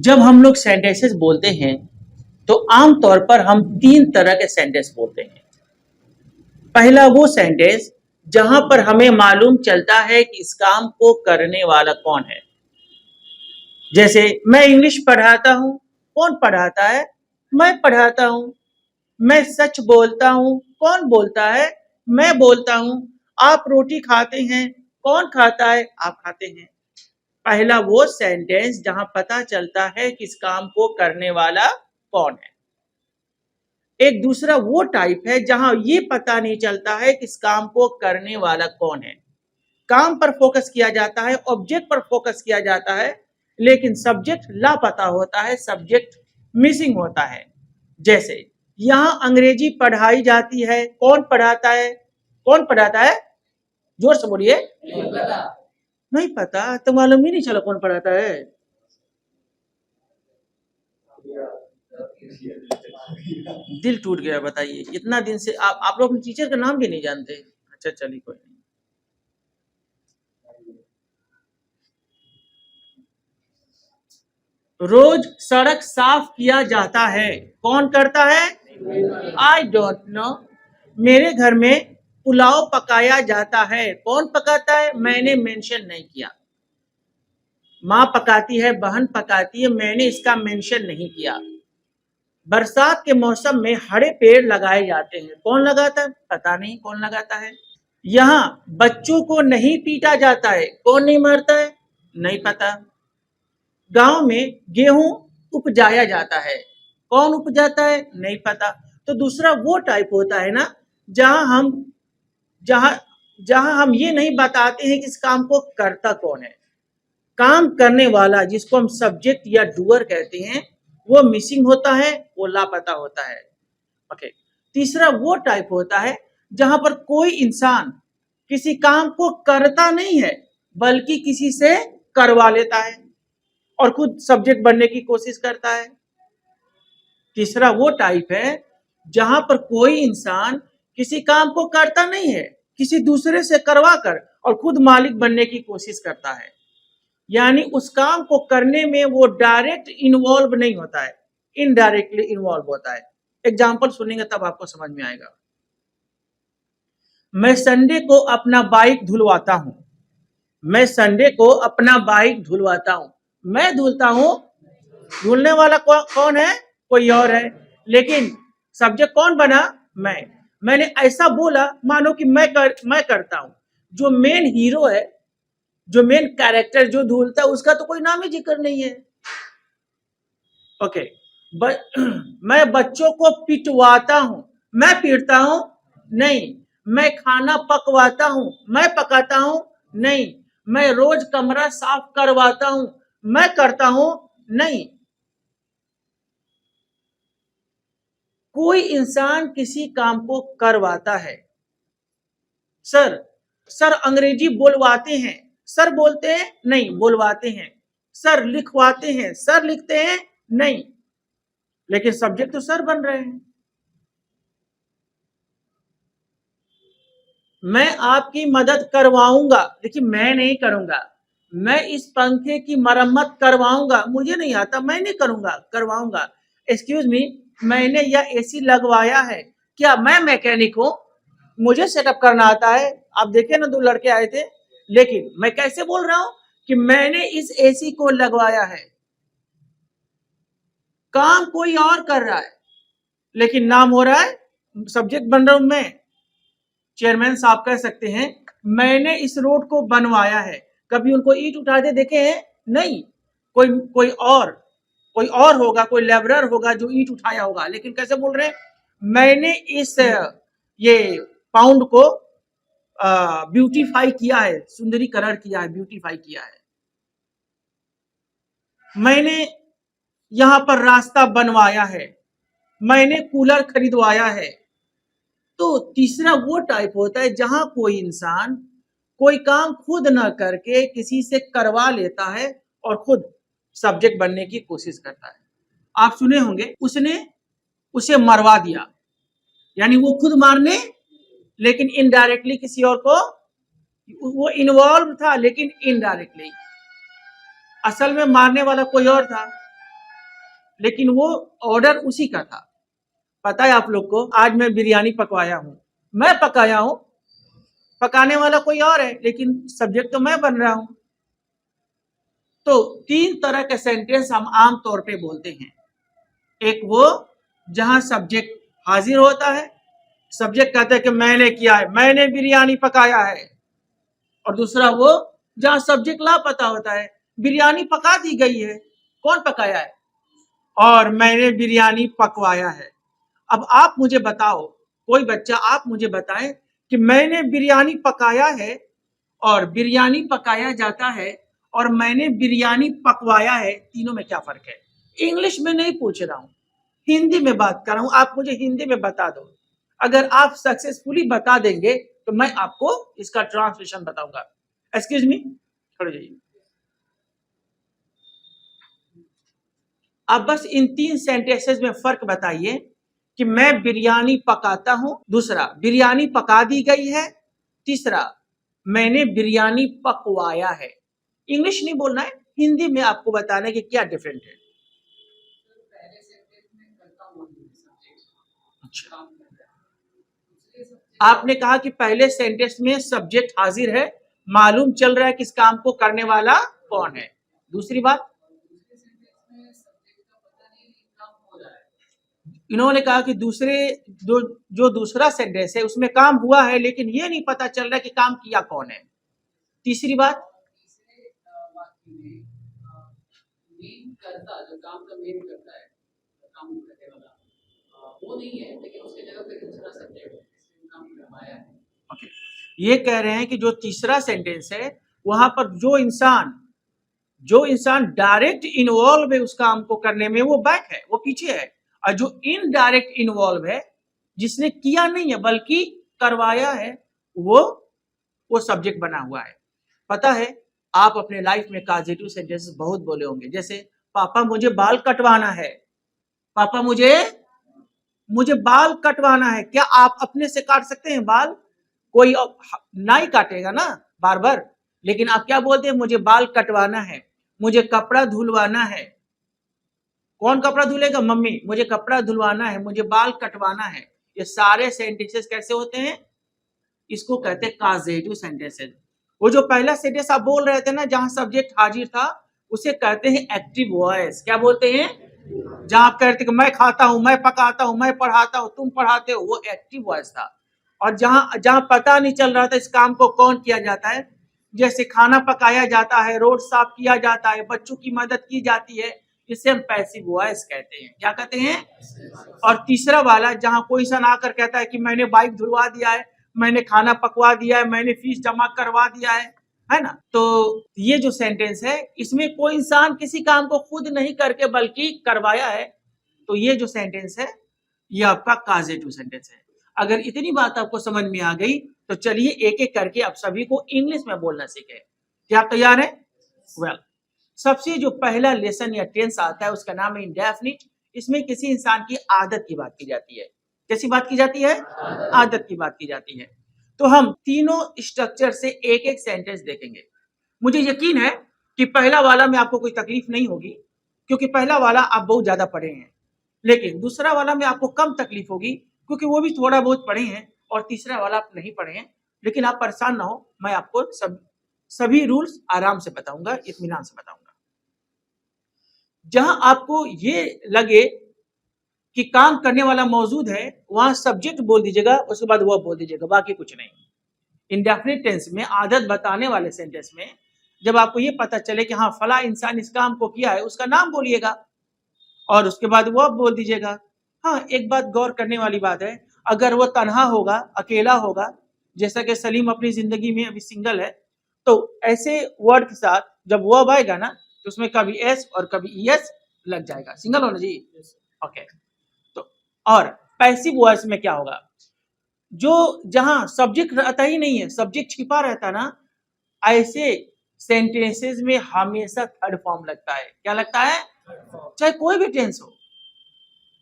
जब हम लोग सेंटेंसेस बोलते हैं तो आमतौर पर हम तीन तरह के सेंटेंस बोलते हैं। पहला वो सेंटेंस जहां पर हमें मालूम चलता है कि इस काम को करने वाला कौन है। जैसे मैं इंग्लिश पढ़ाता हूं, कौन पढ़ाता है? मैं पढ़ाता हूं। मैं सच बोलता हूं, कौन बोलता है? मैं बोलता हूं। आप रोटी खाते हैं, कौन खाता है? आप खाते हैं। पहला वो सेंटेंस जहां पता चलता है कि इस काम को करने वाला कौन है। एक दूसरा वो टाइप है जहां ये पता नहीं चलता है कि इस काम को करने वाला कौन है। काम पर फोकस किया जाता है, ऑब्जेक्ट पर फोकस किया जाता है, लेकिन सब्जेक्ट लापता होता है, सब्जेक्ट मिसिंग होता है। जैसे यहां अंग्रेजी पढ़ाई जाती है, कौन पढ़ाता है? कौन पढ़ाता है? जोर से बोलिए। नहीं पता तो मालूम ही नहीं चला कौन पढ़ाता है। दिल टूट गया। बताइए, इतना दिन से आप लोग अपने टीचर का नाम भी नहीं जानते। अच्छा चलिए कोई नहीं। रोज सड़क साफ किया जाता है, कौन करता है? I don't know. मेरे घर में पुलाव पकाया जाता है, कौन पकाता है? मैंने मेंशन नहीं किया। माँ पकाती है, बहन पकाती है, मैंने इसका मेंशन नहीं किया। बरसात के मौसम में हरे पेड़ लगाए जाते हैं, कौन लगाता है? पता नहीं कौन लगाता है। यहाँ बच्चों को नहीं पीटा जाता है, कौन नहीं मारता है? नहीं पता। गांव में गेहूं उपजाया जाता है, कौन उपजाता है? नहीं पता। तो दूसरा वो टाइप होता है ना जहां जहां हम ये नहीं बताते हैं कि इस काम को करता कौन है। काम करने वाला जिसको हम सब्जेक्ट या डूअर कहते हैं वो मिसिंग होता है, वो लापता होता है। ओके। तीसरा वो टाइप होता है जहां पर कोई इंसान किसी काम को करता नहीं है बल्कि किसी से करवा लेता है और खुद सब्जेक्ट बनने की कोशिश करता है। तीसरा वो टाइप है जहां पर कोई इंसान किसी काम को करता नहीं है, किसी दूसरे से करवा कर और खुद मालिक बनने की कोशिश करता है। यानी उस काम को करने में वो डायरेक्ट इन्वॉल्व नहीं होता है, इनडायरेक्टली इन्वॉल्व होता है। एग्जाम्पल सुनेंगे तब आपको समझ में आएगा। मैं संडे को अपना बाइक धुलवाता हूं। मैं संडे को अपना बाइक धुलवाता हूं। मैं धुलता हूं, धुलने वाला कौन है? कोई और है, लेकिन सब्जेक्ट कौन बना? मैंने ऐसा बोला मानो कि मैं करता हूं। जो मेन हीरो है, जो मेन कैरेक्टर जो धुलता है, उसका तो कोई नाम ही जिक्र नहीं है। ओके। मैं बच्चों को पिटवाता हूं। मैं पीटता हूं? नहीं। मैं खाना पकवाता हूं। मैं पकाता हूं? नहीं। मैं रोज कमरा साफ करवाता हूं। मैं करता हूं? नहीं। कोई इंसान किसी काम को करवाता है। सर सर अंग्रेजी बोलवाते हैं। सर बोलते हैं? नहीं, बोलवाते हैं। सर लिखवाते हैं। सर लिखते हैं? नहीं, लेकिन सब्जेक्ट तो सर बन रहे हैं। मैं आपकी मदद करवाऊंगा, देखिए मैं नहीं करूंगा। मैं इस पंखे की मरम्मत करवाऊंगा, मुझे नहीं आता, मैं नहीं करूंगा, करवाऊंगा। एक्सक्यूज मी, मैंने यह एसी लगवाया है। क्या मैं मैकेनिक हूं? मुझे सेटअप करना आता है। आप देखे ना, 2 लड़के आए थे, लेकिन मैं कैसे बोल रहा हूं कि मैंने इस एसी को लगवाया है। काम कोई और कर रहा है, लेकिन नाम हो रहा है, सब्जेक्ट बन रहा हूं मैं। चेयरमैन साहब कह सकते हैं मैंने इस रोड को बनवाया है। कभी उनको ईंट उठाते देखे हैं? नहीं। कोई और होगा, कोई लेबरर होगा जो ईंट उठाया होगा, लेकिन कैसे बोल रहे हैं? मैंने इस ये पाउंड को ब्यूटीफाई किया है, सुंदरीकरण किया है, ब्यूटीफाई किया है। मैंने यहां पर रास्ता बनवाया है। मैंने कूलर खरीदवाया है। तो तीसरा वो टाइप होता है जहां कोई इंसान कोई काम खुद ना करके किसी से करवा लेता है और खुद सब्जेक्ट बनने की कोशिश करता है। आप सुने होंगे, उसने उसे मरवा दिया, यानी वो खुद मारने, लेकिन इनडायरेक्टली किसी और को, वो इन्वॉल्व था लेकिन इनडायरेक्टली। असल में मारने वाला कोई और था, लेकिन वो ऑर्डर उसी का था। पता है आप लोग को, आज मैं बिरयानी पकवाया हूं, मैं पकाया हूं, पकाने वाला कोई और है, लेकिन सब्जेक्ट तो मैं बन रहा हूं। तो तीन तरह के सेंटेंस हम आम तौर पे बोलते हैं। एक वो जहां सब्जेक्ट हाजिर होता है, सब्जेक्ट कहता है कि मैंने किया है, मैंने बिरयानी पकाया है। और दूसरा वो जहां सब्जेक्ट लापता होता है, बिरयानी पका दी गई है, कौन पकाया है, और मैंने बिरयानी पकवाया है। अब आप मुझे बताओ, कोई बच्चा आप मुझे बताएं कि मैंने बिरयानी पकाया है और बिरयानी पकाया जाता है और मैंने बिरयानी पकवाया है, तीनों में क्या फर्क है। इंग्लिश में नहीं पूछ रहा हूं, हिंदी में बात कर रहा हूं, आप मुझे हिंदी में बता दो। अगर आप सक्सेसफुली बता देंगे तो मैं आपको इसका ट्रांसलेशन बताऊंगा। एक्सक्यूज मी, खड़े जाइए। अब बस इन तीन सेंटेंसेस में फर्क बताइए कि मैं बिरयानी पकाता हूं, दूसरा बिरयानी पका दी गई है, तीसरा मैंने बिरयानी पकवाया है। इंग्लिश नहीं बोलना है, हिंदी में आपको बताना है कि क्या डिफरेंट है। अच्छा, आपने कहा कि पहले सेंटेंस में सब्जेक्ट हाजिर है, मालूम चल रहा है कि इस काम को करने वाला कौन है। दूसरी बात, इन्होंने कहा कि दूसरे जो दूसरा सेंटेंस है उसमें काम हुआ है, लेकिन ये नहीं पता चल रहा है कि काम किया कौन है। तीसरी बात, करता जो काम का मेन करता है, काम करने वाला वो नहीं है, लेकिन उसके जगह पे दूसरा सब्जेक्ट काम करवाया है। ओके, ये कह रहे हैं कि जो तीसरा सेंटेंस है वहां पर जो इंसान डायरेक्ट इन्वॉल्व है उस काम को करने में, वो बैक है, वो पीछे है। और जो इनडायरेक्ट इन्वॉल्व है, जिसने किया नहीं है बल्कि करवाया है, वो सब्जेक्ट बना हुआ है। पता है, आप अपने लाइफ में पॉजिटिव सेंटेंसेस बहुत बोले होंगे, जैसे पापा मुझे बाल कटवाना है, पापा मुझे बाल कटवाना है। क्या आप अपने से काट सकते हैं बाल? कोई नाई काटेगा ना बार बार, लेकिन आप क्या बोलते हैं, मुझे बाल कटवाना है, मुझे कपड़ा धुलवाना है। कौन कपड़ा धुलेगा? मम्मी। मुझे कपड़ा धुलवाना है, मुझे बाल कटवाना है। ये सारे सेंटेंसेस कैसे होते हैं? इसको कहते हैं कॉजेटिव सेंटेंसेस। वो जो पहला सेंटेंस आप बोल रहे थे ना, जहां सब्जेक्ट हाजिर था, उसे कहते हैं एक्टिव वॉइस। क्या बोलते हैं? जहां आप कहते कि मैं खाता हूं, मैं पकाता हूं, मैं पढ़ाता हूं, तुम पढ़ाते हो, वो एक्टिव वॉइस था। और जहां जहां पता नहीं चल रहा था इस काम को कौन किया जाता है, जैसे खाना पकाया जाता है, रोड साफ किया जाता है, बच्चों की मदद की जाती है, इसे हम पैसिव वॉइस कहते हैं। क्या कहते हैं? और तीसरा वाला, जहां कोई इंसान आकर कहता है कि मैंने बाइक धुलवा दिया है, मैंने खाना पकवा दिया है, मैंने फीस जमा करवा दिया है ना। तो ये जो सेंटेंस है, इसमें कोई इंसान किसी काम को खुद नहीं करके बल्कि करवाया है। तो ये जो सेंटेंस है, ये आपका कॉजेटिव सेंटेंस है। अगर इतनी बात आपको समझ में आ गई तो चलिए एक एक करके आप सभी को इंग्लिश में बोलना सीखें। क्या आप तैयार हैं? वेल, सबसे जो पहला लेसन या टेंस आता है उसका नाम है इंडेफिनिट। इसमें किसी इंसान की आदत की बात की जाती है। कैसी बात की जाती है? आदत की बात की जाती है। तो हम तीनों स्ट्रक्चर से एक एक सेंटेंस देखेंगे। मुझे यकीन है कि पहला वाला में आपको कोई तकलीफ नहीं होगी, क्योंकि पहला वाला आप बहुत ज्यादा पढ़े हैं। लेकिन दूसरा वाला में आपको कम तकलीफ होगी, क्योंकि वो भी थोड़ा बहुत पढ़े हैं, और तीसरा वाला आप नहीं पढ़े हैं। लेकिन आप परेशान ना हो, मैं आपको सभी रूल्स आराम से बताऊंगा, इत्मीनान से बताऊंगा। जहां आपको ये लगे कि काम करने वाला मौजूद है, वहां सब्जेक्ट बोल दीजिएगा, उसके बाद वर्ब बोल दीजिएगा, बाकी कुछ नहीं। इंडेफिनिट टेंस में आदत बताने वाले सेंटेंस में जब आपको ये पता चले कि हाँ फला इंसान इस काम को किया है, उसका नाम बोलिएगा और उसके बाद वर्ब बोल दीजिएगा। हाँ, एक बात गौर करने वाली बात है, अगर वो तन्हा होगा, अकेला होगा, जैसा कि सलीम अपनी जिंदगी में अभी सिंगल है, तो ऐसे वर्ड के साथ जब वर्ब आएगा ना, तो उसमें कभी एस और कभी ईएस लग जाएगा। सिंगल होना जी, ओके। तो और पैसिव वॉइस में क्या होगा? जो जहां सब्जेक्ट रहता ही नहीं है, सब्जेक्ट छिपा रहता ना, ऐसे सेंटेंसेस में हमेशा थर्ड फॉर्म लगता है। क्या लगता है? चाहे कोई भी टेंस हो,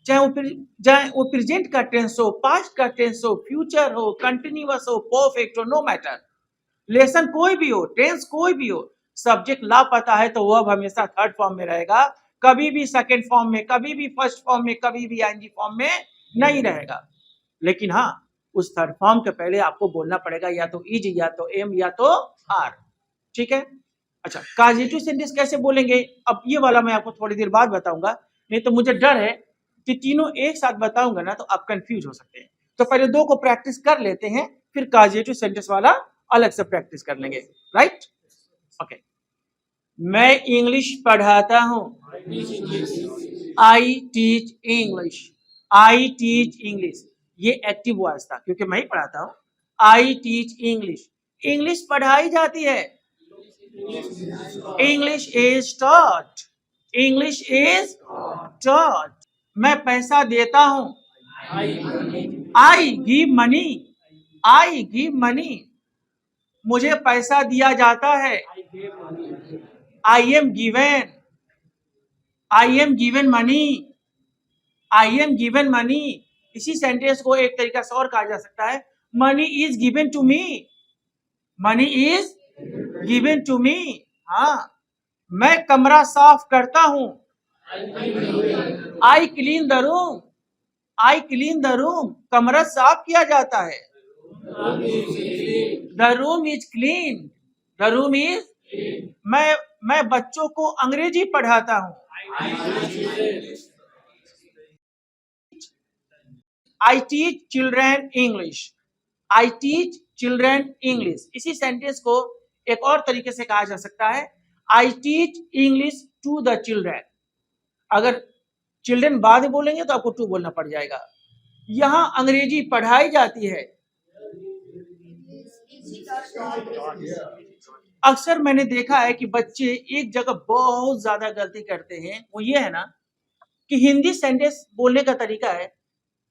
चाहे वो प्रेजेंट का टेंस हो, पास्ट का टेंस हो, फ्यूचर हो, कंटिन्यूअस हो, परफेक्ट हो, नो मैटर, लेसन कोई भी हो, टेंस कोई भी हो, सब्जेक्ट लापता है तो वर्ब हमेशा थर्ड फॉर्म में रहेगा। कभी भी सेकंड फॉर्म में, कभी भी फर्स्ट फॉर्म में, कभी भी आईएनजी फॉर्म में नहीं रहेगा। लेकिन हाँ, उस थर्ड फॉर्म के पहले आपको बोलना पड़ेगा या तो इज, या तो एम, या तो आर। ठीक है। अच्छा, काजेटिव सेंटेंस कैसे बोलेंगे, अब ये वाला मैं आपको थोड़ी देर बाद बताऊंगा, नहीं तो मुझे डर है कि तीनों एक साथ बताऊंगा ना तो आप कंफ्यूज हो सकते हैं। तो पहले दो को प्रैक्टिस कर लेते हैं, फिर काजेटिव सेंटेंस वाला अलग से प्रैक्टिस कर लेंगे। Right, okay. मैं इंग्लिश पढ़ाता हूं। I teach English. I teach English, ये एक्टिव वॉइस था क्योंकि मैं ही पढ़ाता हूं। आई टीच इंग्लिश, इंग्लिश पढ़ाई जाती है। English is taught. English is taught. मैं पैसा देता हूं। I give money. I give money, मुझे पैसा दिया जाता है। I am given. I am given money. I am given money, इसी सेंटेंस को एक तरीका से और कहा जा सकता है, money is given to me. Money is given to me. हाँ, मैं कमरा साफ करता हूं। I clean the room. I clean the room, कमरा साफ किया जाता है। The room is clean. The room is, मैं बच्चों को अंग्रेजी पढ़ाता हूं। I teach children English. I teach children English, इसी सेंटेंस को एक और तरीके से कहा जा सकता है, I teach English to the children. अगर चिल्ड्रन बाद में बोलेंगे तो आपको टू बोलना पड़ जाएगा। यहां अंग्रेजी पढ़ाई जाती है। अक्सर मैंने देखा है कि बच्चे एक जगह बहुत ज्यादा गलती करते हैं, वो ये है ना कि हिंदी सेंटेंस बोलने का तरीका है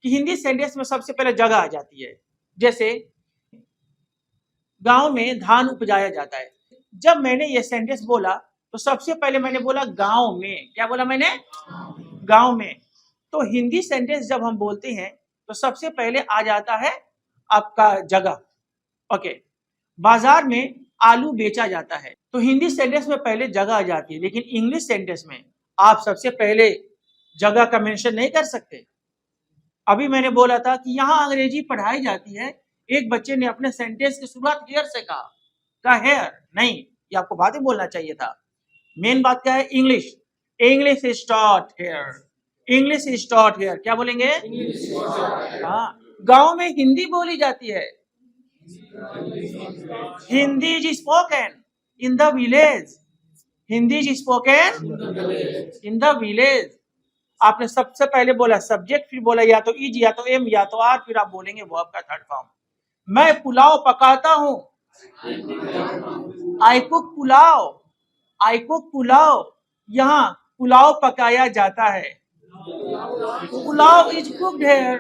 कि हिंदी सेंटेंस में सबसे पहले जगह आ जाती है। जैसे गांव में धान उपजाया जाता है, जब मैंने ये सेंटेंस बोला तो सबसे पहले मैंने बोला गांव में। क्या बोला मैंने? गांव में। तो हिंदी सेंटेंस जब हम बोलते हैं तो सबसे पहले आ जाता है आपका जगह। ओके, बाजार में आलू बेचा जाता है तो हिंदी सेंटेंस में पहले जगह आ जाती है, लेकिन इंग्लिश सेंटेंस में आप सबसे पहले जगह का मेंशन नहीं कर सकते। अभी मैंने बोला था कि यहाँ अंग्रेजी पढ़ाई जाती है, एक बच्चे ने अपने सेंटेंस की शुरुआत हेयर से कहा हेयर नहीं, ये आपको बाद में बोलना चाहिए था। मेन बात क्या है? English. English is taught here. English is taught here, क्या बोलेंगे? हाँ, गांव में हिंदी बोली जाती है। Hindi is spoken in the village. Hindi is spoken in the village. आपने सबसे पहले बोला सब्जेक्ट, फिर बोला या तो इज, या तो एम, या तो आर, फिर आप बोलेंगे वो आपका थर्ड फॉर्म। मैं पुलाव पकाता हूं। I cook pulao. I cook pulao, यहाँ पुलाव पकाया जाता है। Pulao is cooked here.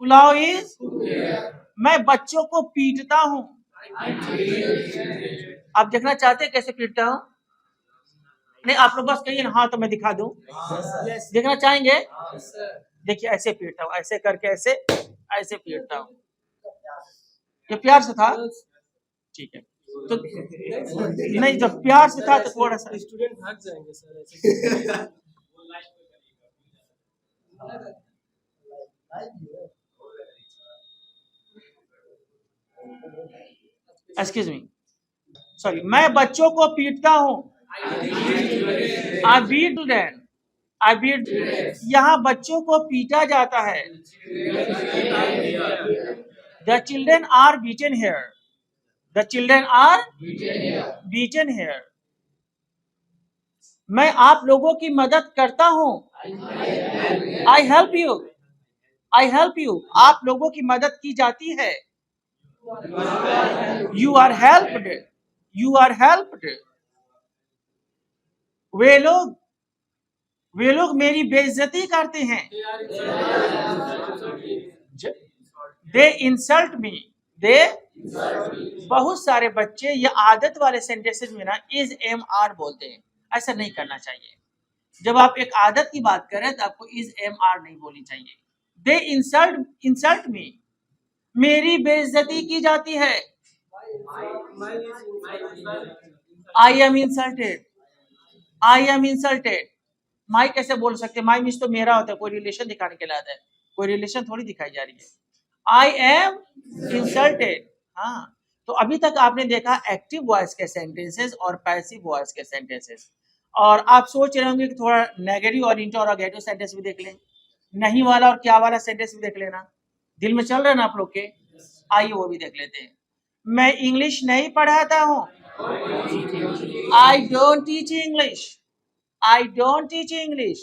Pulao is, मैं बच्चों को पीटता हूं। आप देखना चाहते हैं कैसे पीटता हूं? नहीं, आप लोग बस कहिए ना हाँ तो मैं दिखा दूं। देखना चाहेंगे? देखिए ऐसे पीटता हूं, ऐसे करके ऐसे ऐसे पीटता हूं। ये प्यार से था, ठीक है। तो नहीं, जब प्यार से था तो थोड़ा सा स्टूडेंट भाग जाएंगे सर ऐसे। एक्सक्यूज मी, सॉरी, मैं बच्चों को पीटता हूं। I beat them. I beat, यहाँ बच्चों को पीटा जाता है। The children are beaten here. The children are beaten here. मैं आप लोगों की मदद करता हूं। I help you. I help you, आप लोगों की मदद की जाती है। You are helped. You are helped. वे लोग मेरी बेइज्जती करते हैं। दे इंसल्ट मी। दे, बहुत सारे बच्चे ये आदत वाले सेंटेंसेस में ना इज एम आर बोलते हैं, ऐसा नहीं करना चाहिए। जब आप एक आदत की बात करें तो आपको इज एम आर नहीं बोलनी चाहिए। दे इंसल्ट मी, मेरी बेइज्जती की जाती है। I am insulted. I am insulted, माई कैसे बोल सकते? माई मीन्स तो मेरा होता है, कोई रिलेशन दिखाने के लिए आता है, कोई रिलेशन थोड़ी दिखाई जा रही है। I am insulted. हाँ, तो अभी तक आपने देखा एक्टिव वॉइस के सेंटेंसेस और पैसिव वॉइस के सेंटेंसेस, और आप सोच रहे होंगे कि थोड़ा नेगेटिव और इंटरोगेटिव सेंटेंस भी देख लें, नहीं वाला और क्या वाला सेंटेंस भी देख लेना। दिल में चल रहा है ना आप लोग के? आइए वो भी देख लेते हैं। मैं इंग्लिश नहीं पढ़ाता हूँ। I don't teach English. I don't teach English.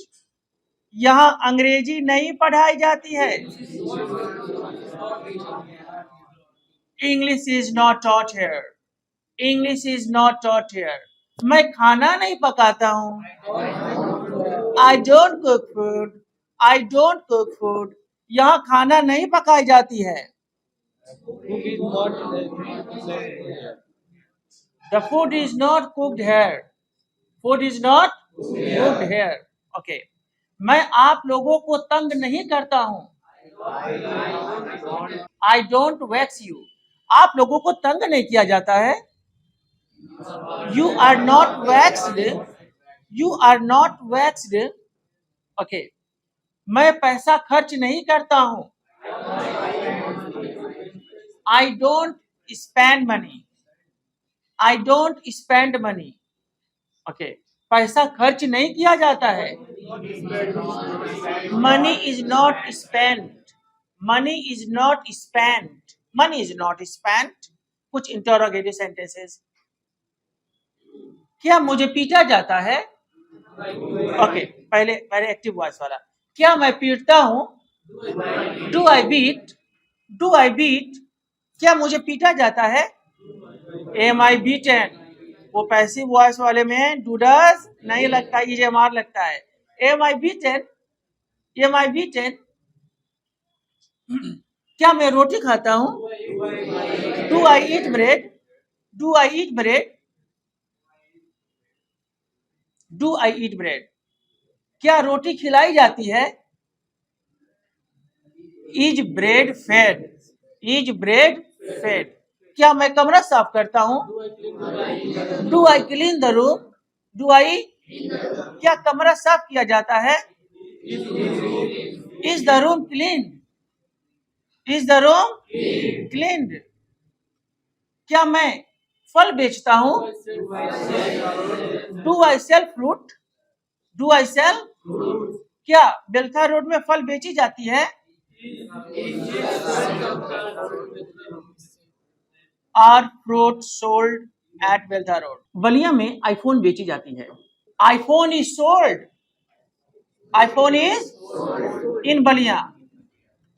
यहाँ अंग्रेजी नहीं पढ़ाई जाती है। English is not taught here. English is not taught here. मैं खाना नहीं पकाता हूँ। I don't cook food. I don't cook food. यहाँ खाना नहीं पकाई जाती है। The food is not cooked here. Food is not cooked here. Okay. मैं आप लोगों को तंग नहीं करता हूँ। I don't vex you. आप लोगों को तंग नहीं किया जाता है। You are not vexed. You are not vexed. Okay. मैं पैसा खर्च नहीं करता हूँ। I don't spend money. I don't spend money. Okay. पैसा खर्च नहीं किया जाता है। Money is not spent. Money is not spent. Money is not spent. कुछ इंटरोगेटिव सेंटेंसेस। क्या मुझे पीटा जाता है? ओके, पहले पहले एक्टिव वॉइस वाला। क्या मैं पीटता हूँ? Do I beat? Do I beat? क्या मुझे पीटा जाता है? Am I beaten? वो पैसिव वॉइस वाले में डू डज नहीं लगता, ईजेमार लगता है। Am I beaten? Am I beaten? क्या मैं रोटी खाता हूँ? Do I eat bread? Do I eat bread? Do I eat bread? क्या रोटी खिलाई जाती है? Is bread fed? Is bread fed? क्या मैं कमरा साफ करता हूँ? Do I clean the room? Do I? क्या कमरा साफ किया जाता है? Is the room clean? Is the room cleaned? क्या मैं फल बेचता हूँ? Do I sell fruit? Do I sell? क्या बेलथा रोड में फल बेची जाती है? Are fruit sold at Belthara road? Ballia में आईफोन बेची जाती है। IPhone is sold. IPhone is in Ballia.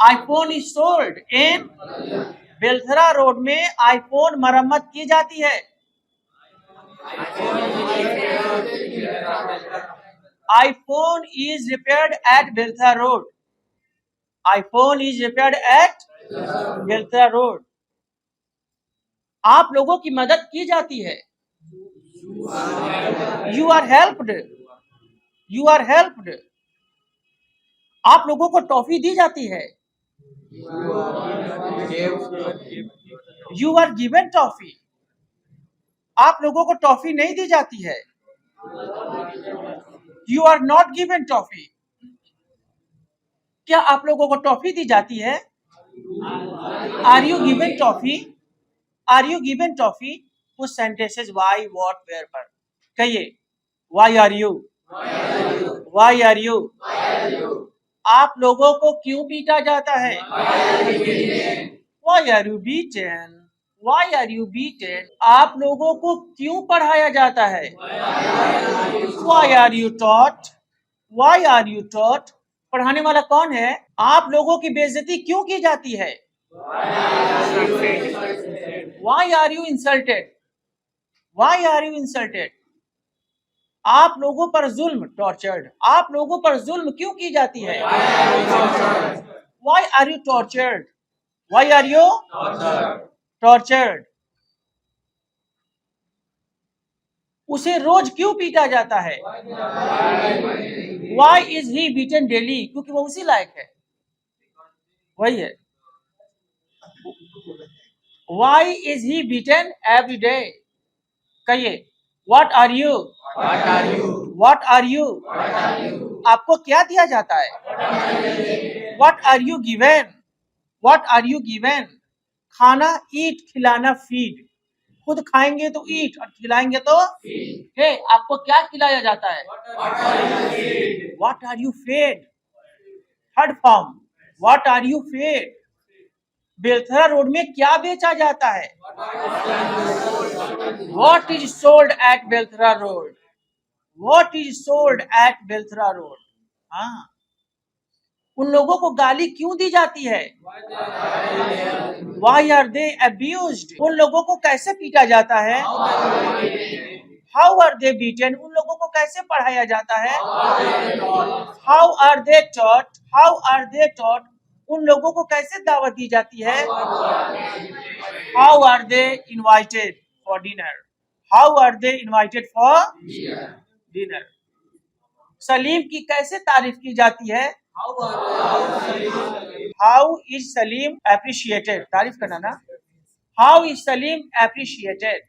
IPhone is sold in Belthara road में आईफोन मरम्मत की जाती है। IPhone is repaired at Belthara Road. IPhone is repaired at Belthara Road. आप लोगों की मदद की जाती है। You are helped. You are helped. आप लोगों को टॉफी दी जाती है। You are given toffee. आप लोगों को टॉफी नहीं दी जाती है। You are not given toffee. क्या आप लोगों को टॉफी दी जाती है? Are you given toffee? Are you given toffee? कुछ सेंटेंसेस वाई व्हाट वेयर पर कहिए। Why are you? Why are you? आप लोगों को क्यों पीटा जाता है? Why are you beaten? Why are you beaten? आप लोगों को क्यों पढ़ाया जाता है? Why are you taught? Why are you taught? पढ़ाने वाला कौन है? आप लोगों की बेइज्जती क्यों की जाती है? Why are you insulted? Why are you insulted? आप लोगों पर जुल्म, टॉर्चर्ड, आप लोगों पर जुल्म क्यों की जाती है? Why are you tortured? Why are you tortured? उसे रोज क्यों पीटा जाता है? Why is he beaten daily? क्योंकि वो उसी लायक है, वही है। Why is he beaten every day? कहिए, What are you? What are you? What are you? What are you? आपको क्या दिया जाता है? What are you given? What are you given? खाना, eat, खिलाना, feed. खुद खाएंगे तो eat और खिलाएंगे तो Feed. हे, आपको क्या खिलाया जाता है? What are you feed? What are you fed? Third form, What are you fed? Belthara road में क्या बेचा जाता है? What is sold at Belthara road? What is sold at Belthara road? हाँ, उन लोगों को गाली क्यों दी जाती है? Why are they abused? उन लोगों को कैसे पीटा जाता है? How are they beaten? उन लोगों को कैसे पढ़ाया जाता है? How are they taught? How are they taught? उन लोगों को कैसे दावत दी जाती है? How are they invited for dinner? How are they invited for dinner? Salim की कैसे तारीफ की जाती है? How is Salim appreciated? तारीफ करना ना? How is Salim appreciated?